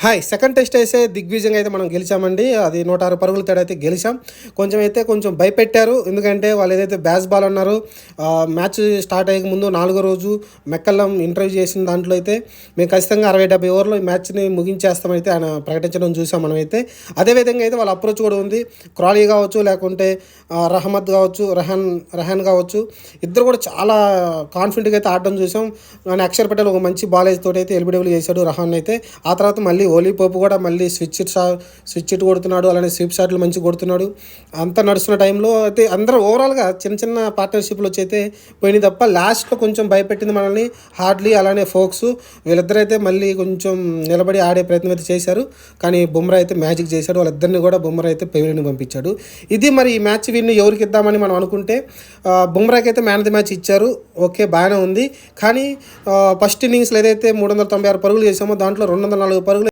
Hi! Second test అయితే దిగ్విజయంగా అయితే మనం గెలిచామండి. అది 106 పరుగుల తేడా అయితే గెలిచాం. కొంచెం భయపెట్టారు. ఎందుకంటే వాళ్ళు ఏదైతే బాల్ అన్నారో మ్యాచ్ స్టార్ట్ అయ్యే ముందు 4గో రోజు మెక్కల్లం ఇంటర్వ్యూ చేసిన దాంట్లో అయితే మేము ఖచ్చితంగా 60-70 ఓవర్‌లో ఈ మ్యాచ్‌ని ముగించేస్తామైతే ఆయన ప్రకటించడం చూసాం మనమైతే. అదేవిధంగా అయితే వాళ్ళ అప్రోచ్ కూడా ఉంది. క్రాలీ కావచ్చు, లేకుంటే రహమత్ కావచ్చు, రెహాన్ కావచ్చు, ఇద్దరు కూడా చాలా కాన్ఫిడెంట్‌గా అయితే ఆడడం చూసాం. కానీ అక్షర్ పటేల్ ఒక మంచి బాలేజ్ తోటి అయితే ఎల్బీడబ్ల్యూ చేశాడు రహాన్ అయితే. ఆ తర్వాత మళ్ళీ ఓలీ పోపు కూడా మళ్ళీ స్విచ్ ఇట్ కొడుతున్నాడు, అలానే స్వీప్ షాట్లు మంచిగా కొడుతున్నాడు. అంతా నడుస్తున్న టైంలో అయితే అందరూ ఓవరాల్గా చిన్న చిన్న పార్ట్నర్షిప్లు వచ్చి అయితే పోయినాయి తప్ప లాస్ట్లో కొంచెం భయపెట్టింది మనల్ని హార్డ్లీ, అలానే ఫోక్స్. వీళ్ళిద్దరైతే మళ్ళీ కొంచెం నిలబడి ఆడే ప్రయత్నం అయితే చేశారు. కానీ బుమ్రా అయితే మ్యాజిక్ చేశాడు. వాళ్ళిద్దరిని కూడా బుమ్రా అయితే పెవిలియన్‌కి పంపించాడు. ఇది మరి ఈ మ్యాచ్ విన్ ఎవరికి ఇద్దామని మనం అనుకుంటే బుమ్రాకి అయితే మ్యాన్ ఆఫ్ ది మ్యాచ్ ఇచ్చారు. ఓకే, బాగానే ఉంది. కానీ ఫస్ట్ ఇన్నింగ్స్లో ఏదైతే 396 పరుగులు చేసామో దాంట్లో 204 పరుగులు